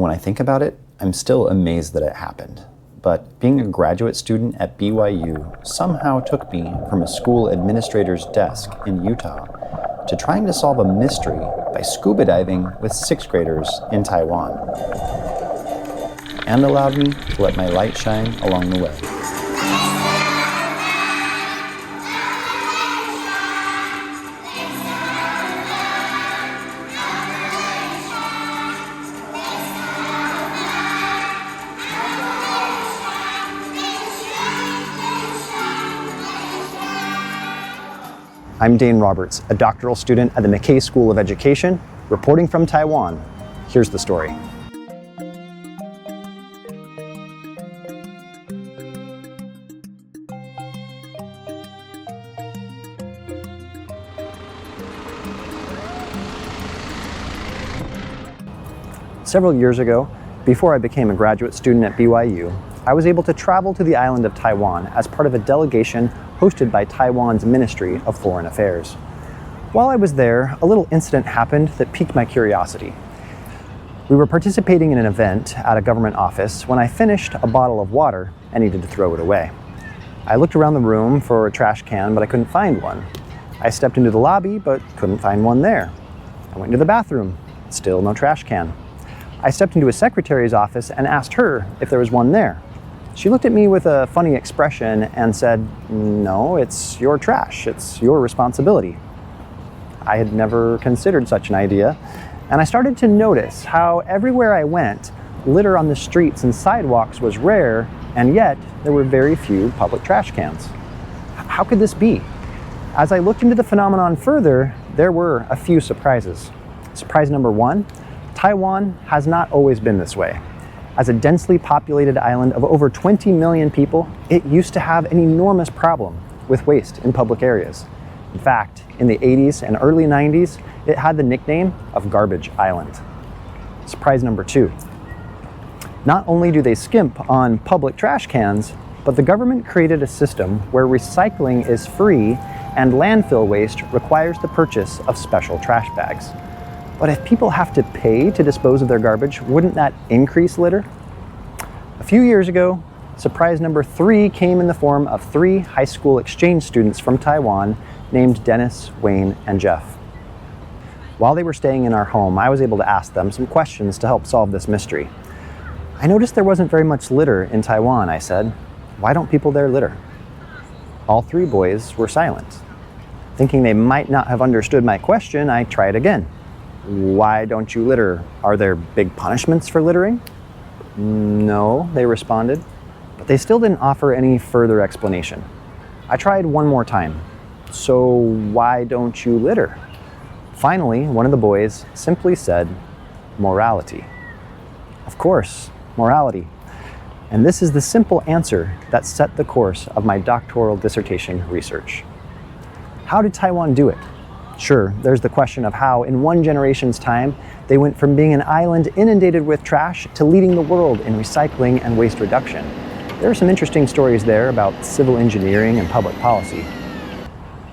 When I think about it, I'm still amazed that it happened. But being a graduate student at BYU somehow took me from a school administrator's desk in Utah to trying to solve a mystery by scuba diving with 6th graders in Taiwan, and allowed me to let my light shine along the way. I'm Dane Roberts, a doctoral student at the McKay School of Education, reporting from Taiwan. Here's the story. Several years ago, before I became a graduate student at BYU, I was able to travel to the island of Taiwan as part of a delegation hosted by Taiwan's Ministry of Foreign Affairs. While I was there, a little incident happened that piqued my curiosity. We were participating in an event at a government office when I finished a bottle of water and needed to throw it away. I looked around the room for a trash can, but I couldn't find one. I stepped into the lobby, but couldn't find one there. I went into the bathroom, still no trash can. I stepped into a secretary's office and asked her if there was one there. She looked at me with a funny expression and said, "No, it's your trash. It's your responsibility." I had never considered such an idea, and I started to notice how everywhere I went, litter on the streets and sidewalks was rare, and yet there were very few public trash cans. How could this be? As I looked into the phenomenon further, there were a few surprises. Surprise number one, Taiwan has not always been this way. As a densely populated island of over 20 million people, it used to have an enormous problem with waste in public areas. In fact, in the 80s and early 90s, it had the nickname of Garbage Island. Surprise number two. Not only do they skimp on public trash cans, but the government created a system where recycling is free and landfill waste requires the purchase of special trash bags. But if people have to pay to dispose of their garbage, wouldn't that increase litter? A few years ago, surprise number three came in the form of 3 high school exchange students from Taiwan named Dennis, Wayne, and Jeff. While they were staying in our home, I was able to ask them some questions to help solve this mystery. I noticed there wasn't very much litter in Taiwan, I said. Why don't people there litter? All 3 boys were silent. Thinking they might not have understood my question, I tried again. Why don't you litter? Are there big punishments for littering? No, they responded, but they still didn't offer any further explanation. I tried one more time. So why don't you litter? Finally, one of the boys simply said, morality. Of course, morality. And this is the simple answer that set the course of my doctoral dissertation research. How did Taiwan do it? Sure, there's the question of how, in one generation's time, they went from being an island inundated with trash to leading the world in recycling and waste reduction. There are some interesting stories there about civil engineering and public policy.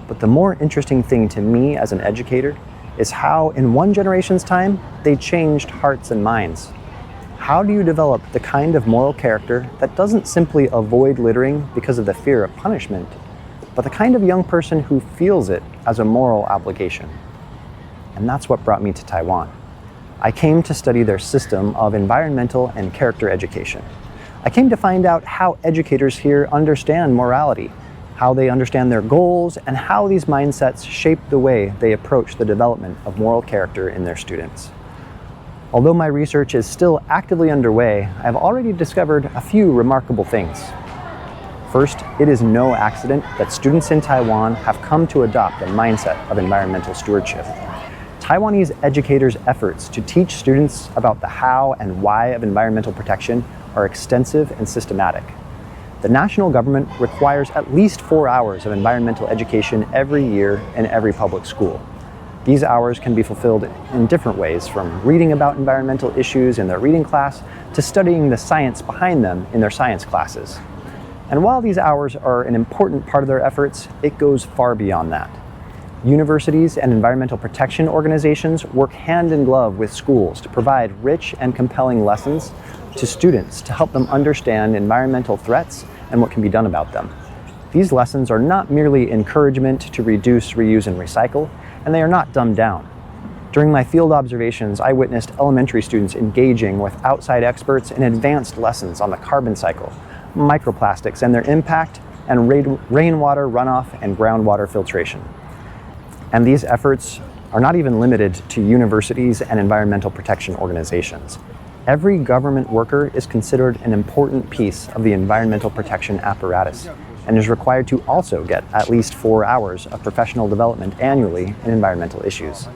But the more interesting thing to me as an educator is how, in one generation's time, they changed hearts and minds. How do you develop the kind of moral character that doesn't simply avoid littering because of the fear of punishment, but the kind of young person who feels it as a moral obligation? And that's what brought me to Taiwan. I came to study their system of environmental and character education. I came to find out how educators here understand morality, how they understand their goals, and how these mindsets shape the way they approach the development of moral character in their students. Although my research is still actively underway, I've already discovered a few remarkable things. First, it is no accident that students in Taiwan have come to adopt a mindset of environmental stewardship. Taiwanese educators' efforts to teach students about the how and why of environmental protection are extensive and systematic. The national government requires at least 4 hours of environmental education every year in every public school. These hours can be fulfilled in different ways, from reading about environmental issues in their reading class to studying the science behind them in their science classes. And while these hours are an important part of their efforts, it goes far beyond that. Universities and environmental protection organizations work hand in glove with schools to provide rich and compelling lessons to students to help them understand environmental threats and what can be done about them. These lessons are not merely encouragement to reduce, reuse, and recycle, and they are not dumbed down. During my field observations, I witnessed elementary students engaging with outside experts in advanced lessons on the carbon cycle, microplastics and their impact, and rainwater runoff and groundwater filtration. And these efforts are not even limited to universities and environmental protection organizations. Every government worker is considered an important piece of the environmental protection apparatus and is required to also get at least 4 hours of professional development annually in environmental issues.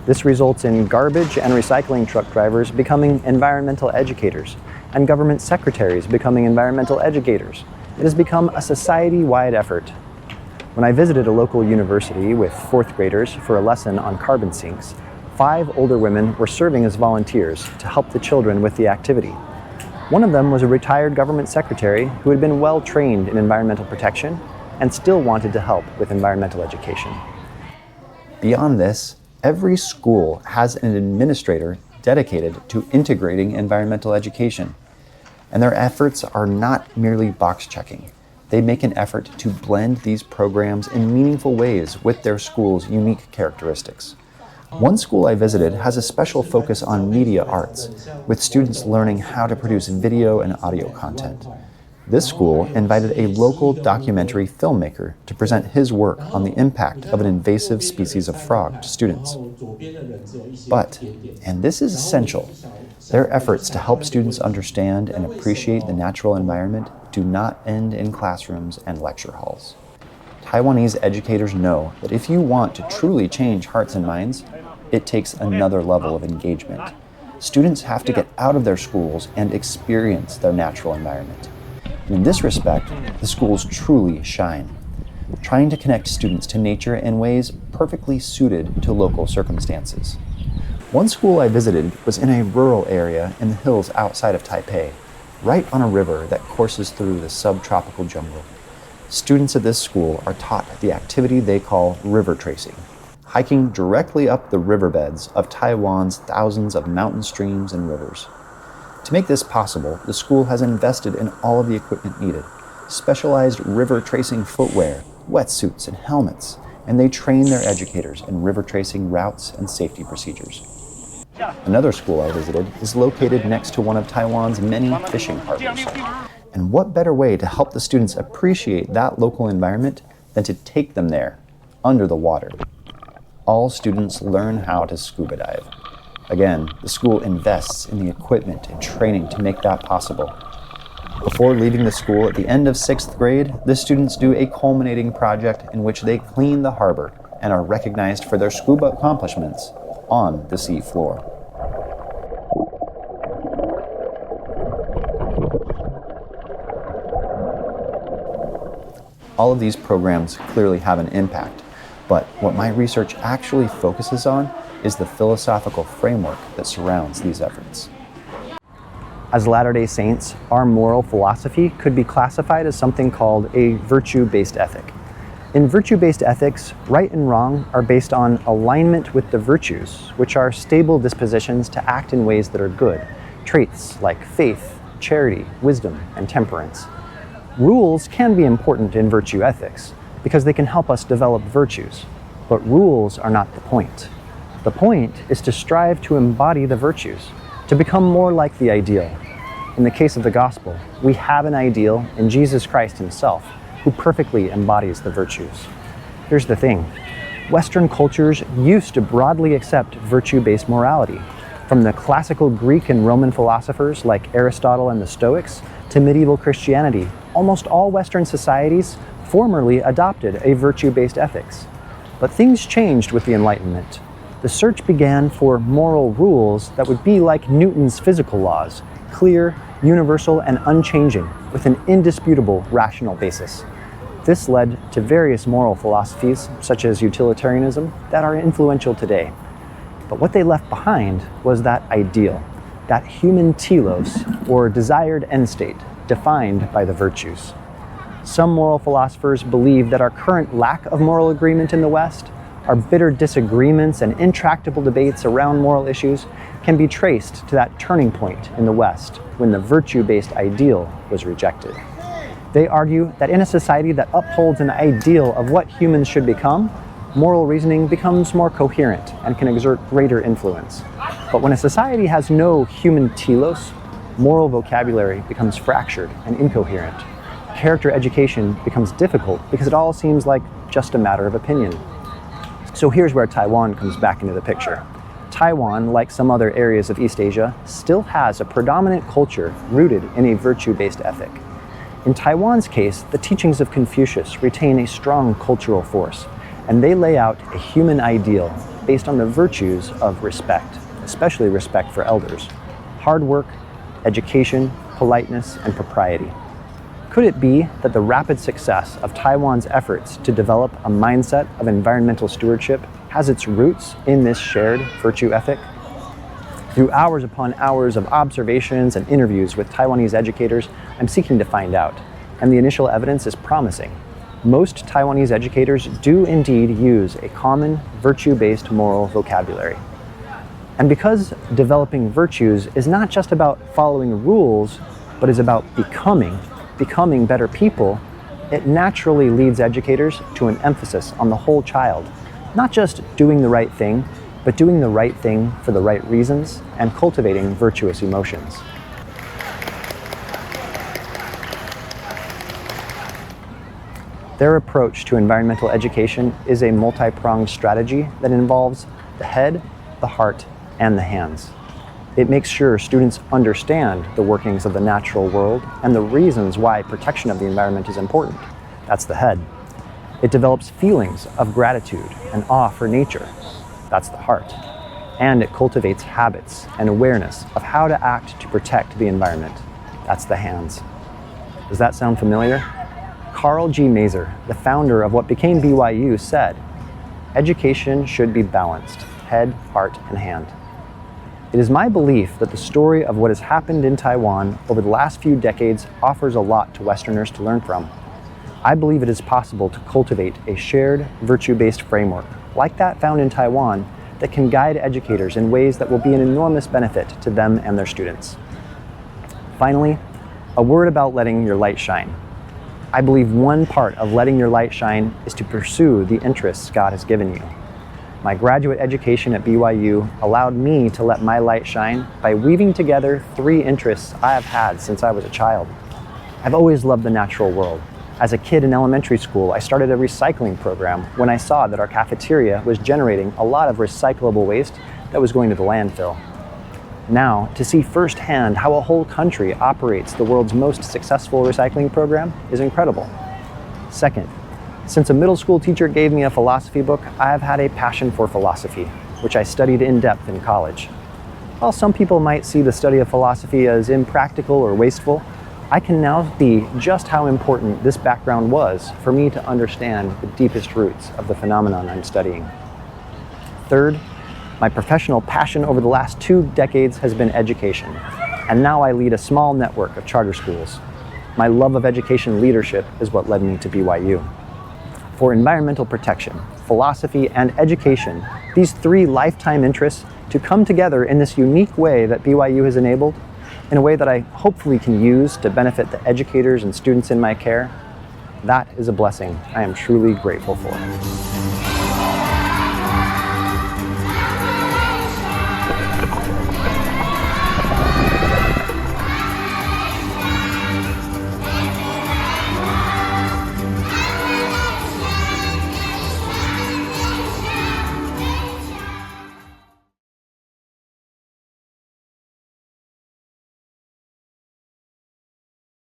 This results in garbage and recycling truck drivers becoming environmental educators and government secretaries becoming environmental educators. It has become a society-wide effort. When I visited a local university with 4th graders for a lesson on carbon sinks, 5 older women were serving as volunteers to help the children with the activity. One of them was a retired government secretary who had been well trained in environmental protection and still wanted to help with environmental education. Beyond this, every school has an administrator dedicated to integrating environmental education. And their efforts are not merely box checking. They make an effort to blend these programs in meaningful ways with their school's unique characteristics. One school I visited has a special focus on media arts, with students learning how to produce video and audio content. This school invited a local documentary filmmaker to present his work on the impact of an invasive species of frog to students. But, and this is essential, their efforts to help students understand and appreciate the natural environment do not end in classrooms and lecture halls. Taiwanese educators know that if you want to truly change hearts and minds, it takes another level of engagement. Students have to get out of their schools and experience their natural environment. In this respect, the schools truly shine, trying to connect students to nature in ways perfectly suited to local circumstances. One school I visited was in a rural area in the hills outside of Taipei, right on a river that courses through the subtropical jungle. Students at this school are taught the activity they call river tracing, hiking directly up the riverbeds of Taiwan's thousands of mountain streams and rivers. To make this possible, the school has invested in all of the equipment needed, specialized river tracing footwear, wetsuits, and helmets, and they train their educators in river tracing routes and safety procedures. Another school I visited is located next to one of Taiwan's many fishing harbors. And what better way to help the students appreciate that local environment than to take them there, under the water? All students learn how to scuba dive. Again, the school invests in the equipment and training to make that possible. Before leaving the school at the end of 6th grade, the students do a culminating project in which they clean the harbor and are recognized for their scuba accomplishments on the sea floor. All of these programs clearly have an impact, but what my research actually focuses on is the philosophical framework that surrounds these efforts. As Latter-day Saints, our moral philosophy could be classified as something called a virtue-based ethic. In virtue-based ethics, right and wrong are based on alignment with the virtues, which are stable dispositions to act in ways that are good, traits like faith, charity, wisdom, and temperance. Rules can be important in virtue ethics because they can help us develop virtues, but rules are not the point. The point is to strive to embody the virtues, to become more like the ideal. In the case of the gospel, we have an ideal in Jesus Christ himself, who perfectly embodies the virtues. Here's the thing. Western cultures used to broadly accept virtue-based morality, from the classical Greek and Roman philosophers like Aristotle and the Stoics to medieval Christianity. Almost all Western societies formerly adopted a virtue-based ethics. But things changed with the Enlightenment. The search began for moral rules that would be like Newton's physical laws, clear, universal, and unchanging, with an indisputable rational basis. This led to various moral philosophies, such as utilitarianism, that are influential today. But what they left behind was that ideal, that human telos, or desired end state, defined by the virtues. Some moral philosophers believe that our current lack of moral agreement in the West our bitter disagreements and intractable debates around moral issues can be traced to that turning point in the West when the virtue-based ideal was rejected. They argue that in a society that upholds an ideal of what humans should become, moral reasoning becomes more coherent and can exert greater influence. But when a society has no human telos, moral vocabulary becomes fractured and incoherent. Character education becomes difficult because it all seems like just a matter of opinion. So here's where Taiwan comes back into the picture. Taiwan, like some other areas of East Asia, still has a predominant culture rooted in a virtue-based ethic. In Taiwan's case, the teachings of Confucius retain a strong cultural force, and they lay out a human ideal based on the virtues of respect, especially respect for elders, hard work, education, politeness, and propriety. Could it be that the rapid success of Taiwan's efforts to develop a mindset of environmental stewardship has its roots in this shared virtue ethic? Through hours upon hours of observations and interviews with Taiwanese educators, I'm seeking to find out, and the initial evidence is promising. Most Taiwanese educators do indeed use a common virtue-based moral vocabulary. And because developing virtues is not just about following rules, but is about becoming better people, it naturally leads educators to an emphasis on the whole child, not just doing the right thing, but doing the right thing for the right reasons and cultivating virtuous emotions. Their approach to environmental education is a multi-pronged strategy that involves the head, the heart, and the hands. It makes sure students understand the workings of the natural world and the reasons why protection of the environment is important. That's the head. It develops feelings of gratitude and awe for nature. That's the heart. And it cultivates habits and awareness of how to act to protect the environment. That's the hands. Does that sound familiar? Carl G. Mazur, the founder of what became BYU, said, "Education should be balanced, head, heart, and hand." It is my belief that the story of what has happened in Taiwan over the last few decades offers a lot to Westerners to learn from. I believe it is possible to cultivate a shared virtue-based framework, like that found in Taiwan, that can guide educators in ways that will be an enormous benefit to them and their students. Finally, a word about letting your light shine. I believe one part of letting your light shine is to pursue the interests God has given you. My graduate education at BYU allowed me to let my light shine by weaving together 3 interests I have had since I was a child. I've always loved the natural world. As a kid in elementary school, I started a recycling program when I saw that our cafeteria was generating a lot of recyclable waste that was going to the landfill. Now, to see firsthand how a whole country operates the world's most successful recycling program is incredible. Second, since a middle school teacher gave me a philosophy book, I have had a passion for philosophy, which I studied in depth in college. While some people might see the study of philosophy as impractical or wasteful, I can now see just how important this background was for me to understand the deepest roots of the phenomenon I'm studying. Third, my professional passion over the last 2 decades has been education, and now I lead a small network of charter schools. My love of education leadership is what led me to BYU. For environmental protection, philosophy, and education, these 3 lifetime interests to come together in this unique way that BYU has enabled, in a way that I hopefully can use to benefit the educators and students in my care, that is a blessing I am truly grateful for.